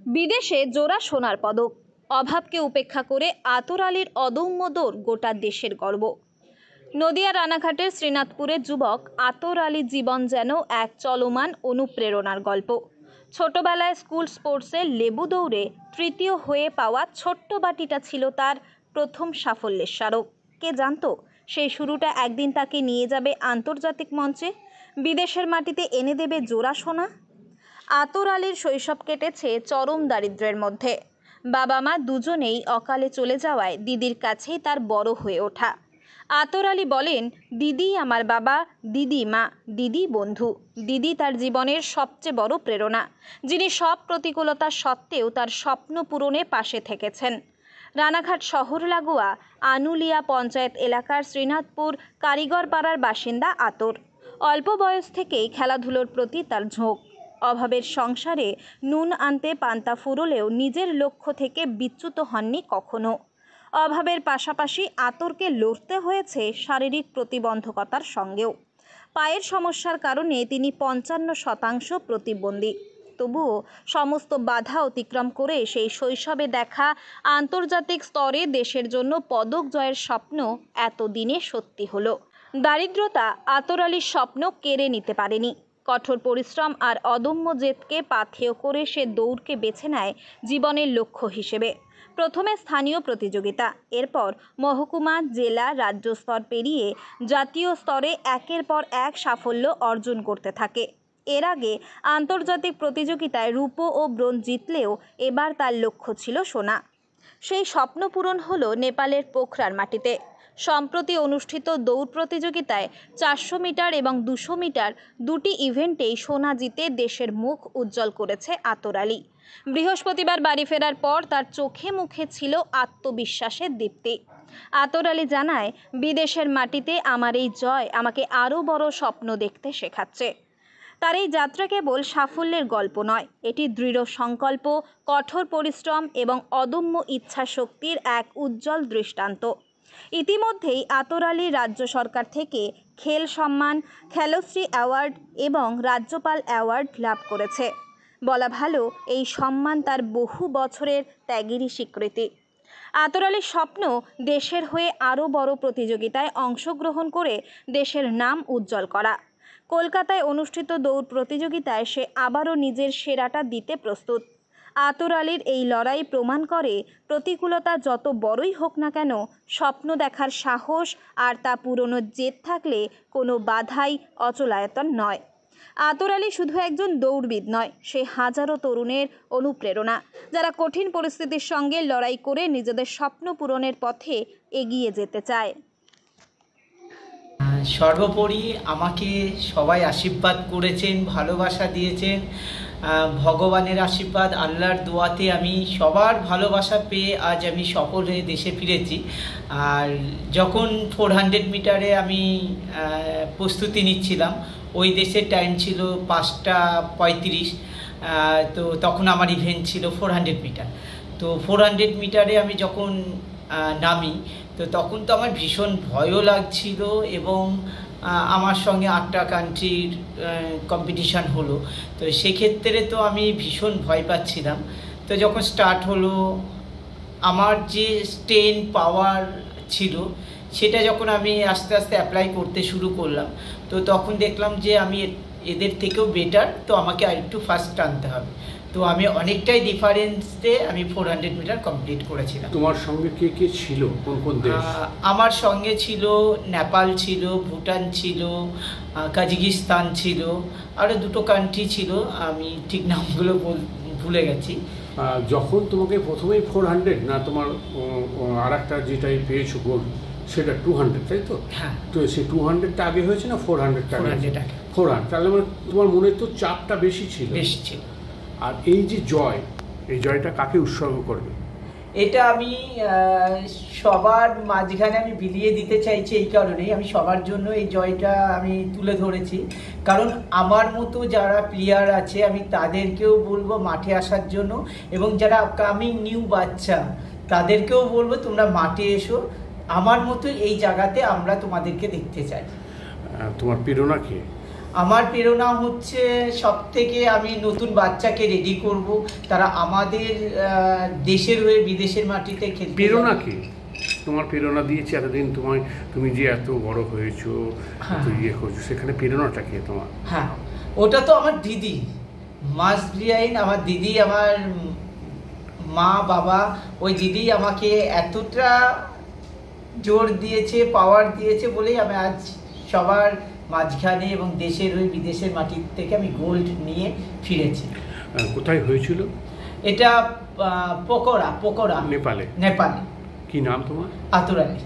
বিদেশে জোড়া সোনার পদক, অভাবকে উপেক্ষা করে আতর আলীর অদম্য দৌড় গোটা দেশের গর্ব। নদিয়া রানাঘাটের শ্রীনাথপুরের যুবক আতর আলীর জীবন যেন এক চলমান অনুপ্রেরণার গল্প। ছোটবেলায় স্কুল স্পোর্টসে লেবু দৌড়ে তৃতীয় হয়ে পাওয়া ছোট্ট বাটিটা ছিল তার প্রথম সাফল্যের স্মারক। কে জানতো সেই শুরুটা একদিন তাকে নিয়ে যাবে আন্তর্জাতিক মঞ্চে, বিদেশের মাটিতে এনে দেবে জোড়া সোনা। আতর আলীর শৈশব কেটেছে চরম দারিদ্র্যের মধ্যে। বাবা মা দুজনেই অকালে চলে যাওয়ায় দিদির কাছেই তার বড় হয়ে ওঠা। আতর আলী বলেন, দিদি আমার বাবা, দিদি মা, দিদি বন্ধু। দিদি তার জীবনের সবচেয়ে বড় প্রেরণা, যিনি সব প্রতিকূলতা সত্ত্বেও তার স্বপ্ন পূরণে পাশে থেকেছেন। রানাঘাট শহর লাগোয়া আনুলিয়া পঞ্চায়েত এলাকার শ্রীনাথপুর কারিগর পাড়ার বাসিন্দা আতর। অল্প বয়স থেকেই খেলাধুলোর প্রতি তার ঝোঁক। অভাবের সংসারে নুন আনতে পান্তা ফুরলেও নিজের লক্ষ্য থেকে বিচ্যুত হননি কখনো। অভাবের পাশাপাশি আতরকে লড়তে হয়েছে শারীরিক প্রতিবন্ধকতার সঙ্গেও। পায়ের সমস্যার কারণে তিনি ৫৫% প্রতিবন্ধী। তবুও সমস্ত বাধা অতিক্রম করে সেই শৈশবে দেখা আন্তর্জাতিক স্তরে দেশের জন্য পদক জয়ের স্বপ্ন এতদিনে সত্যি হলো। দারিদ্রতা আতর আলীর স্বপ্ন কেড়ে নিতে পারেনি। কঠোর পরিশ্রম আর অদম্য জেদকে পাথেয় করে সে দৌড়কে বেছে নেয় জীবনের লক্ষ্য হিসেবে। প্রথমে স্থানীয় প্রতিযোগিতা, এরপর মহকুমা, জেলা, রাজ্য স্তর পেরিয়ে জাতীয় স্তরে একের পর এক সাফল্য অর্জন করতে থাকে। এর আগে আন্তর্জাতিক প্রতিযোগিতায় রূপো ও ব্রোঞ্জ জিতলেও এবার তার লক্ষ্য ছিল সোনা। সেই স্বপ্ন পূরণ হলো নেপালের পোখরার মাটিতে। সম্প্রতি অনুষ্ঠিত দৌড় প্রতিযোগিতায় 400 মিটার এবং 200 মিটার দুটি ইভেন্টেই সোনা জিতে দেশের মুখ উজ্জ্বল করেছে আতর আলী। বৃহস্পতিবার বাড়ি ফেরার পর তার চোখে মুখে ছিল আত্মবিশ্বাসের দীপ্তি। আতর আলী জানায়, বিদেশের মাটিতে আমার এই জয় আমাকে আরও বড় স্বপ্ন দেখতে শেখাচ্ছে। তার এই যাত্রা কেবল সাফল্যের গল্প নয়, এটি দৃঢ় সংকল্প, কঠোর পরিশ্রম এবং অদম্য ইচ্ছা শক্তির এক উজ্জ্বল দৃষ্টান্ত। ইতিমধ্যেই আতর আলী রাজ্য সরকার থেকে খেল সম্মান, খেলশ্রী অ্যাওয়ার্ড এবং রাজ্যপাল অ্যাওয়ার্ড লাভ করেছে। বলা ভালো, এই সম্মান তার বহু বছরের ত্যাগেরই স্বীকৃতি। আতর আলীর স্বপ্ন দেশের হয়ে আরও বড় প্রতিযোগিতায় অংশগ্রহণ করে দেশের নাম উজ্জ্বল করা। কলকাতায় অনুষ্ঠিত দৌড় প্রতিযোগিতায় সে আবারও নিজের সেরাটা দিতে প্রস্তুত। আতর আলীর এই লড়াই প্রমাণ করে, প্রতিকূলতা যত বড়ই হোক না কেন, স্বপ্ন দেখার সাহস আর তা পূরণের জেদ থাকলে কোনো বাধাই অচলায়তন নয়। আতর আলী শুধু একজন দৌড়বিদ নয়, সে হাজারো তরুণের অনুপ্রেরণা, যারা কঠিন পরিস্থিতির সঙ্গে লড়াই করে নিজেদের স্বপ্ন পূরণের পথে এগিয়ে যেতে চায়। সর্বোপরি আমাকে সবাই আশীর্বাদ করেছেন, ভালোবাসা দিয়েছেন। ভগবানের আশীর্বাদ, আল্লাহর দোয়াতে আমি সবার ভালোবাসা পেয়ে আজ আমি সফল হয়ে দেশে ফিরেছি। আর যখন 400 মিটারে আমি প্রস্তুতি নিচ্ছিলাম, ওই দেশের টাইম ছিল 5:35, তো তখন আমার ইভেন্ট ছিল 400 মিটার। তো 400 মিটারে আমি যখন নামি, তো তখন তো আমার ভীষণ ভয়ও লাগছিল এবং আমার সঙ্গে 8টা কান্ট্রির কম্পিটিশান হলো। তো সেক্ষেত্রে তো আমি ভীষণ ভয় পাচ্ছিলাম। তো যখন স্টার্ট হলো, আমার যে স্টেন পাওয়ার ছিল সেটা যখন আমি আস্তে আস্তে অ্যাপ্লাই করতে শুরু করলাম, তো তখন দেখলাম যে আমি এদের থেকেও বেটার, তো আমাকে আরেকটু ফাস্ট টানতে হবে। তো আমি অনেকটাই ডিফারেন্সে আমি 400 মিটার কমপ্লিট করেছিলাম। তোমার সঙ্গে কে কে ছিল, কোন কোন দেশ? আমার সঙ্গে ছিল নেপাল ছিল, ভুটান ছিল, কাজাকিস্তান ছিল, আরও 2টো কান্ট্রি ছিল, আমি ঠিক নামগুলো ভুলে গেছি। যখন তোমাকে প্রথমেই 400 না তোমার আর একটা যেটাই পেয়েছো গোল্ড, সেটা 200, তাই তো? হ্যাঁ। তো সেই 200টা আগে হয়েছে না 400টা? 400 আগে। 400, তাহলে মানে তোমার মনে তো চাপটা বেশি ছিল। বেশি ছিল। আর এই যে জয়, এই জয়টা কাকে উৎসর্গ করবে? এটা আমি সবার মাঝখানে আমি বিলিয়ে দিতে চাইছি, এই কারণেই আমি সবার জন্য এই জয়টা আমি তুলে ধরেছি। কারণ আমার মতো যারা প্লেয়ার আছে আমি তাদেরকেও বলবো মাঠে আসার জন্য, এবং যারা কামিং নিউ বাচ্চা তাদেরকেও বলবো তোমরা মাঠে এসো, আমার মতো এই জায়গাতে আমরা তোমাদেরকে দেখতে চাই। তোমার প্রেরণা কে? আমার প্রেরণা হচ্ছে সবথেকে আমি নতুন বাচ্চাকে রেডি করব, তারা আমাদের দেশের হয়ে বিদেশের মাটিতে খেলতে। প্রেরণা কি তোমার প্রেরণা দিয়েছে এতদিন তোমায়, তুমি যে এত বড় হয়েছো, এত ইয়ে করছো, সেখানে প্রেরণাটা কি তোমার? হ্যাঁ, ওটা তো আমার দিদি মাস্ট বিহাইন, আমার দিদি, আমার মা বাবা, ওই দিদি আমাকে এতটা জোর দিয়েছে, পাওয়ার দিয়েছে বলেই আমি আজ সবার মাঝখানে এবং দেশের হয়ে বিদেশের মাটির থেকে আমি গোল্ড নিয়ে ফিরেছি। কোথায় হয়েছিল এটা পোকরা নেপালে? নেপালে। কি নাম তোমার? আতর আলী।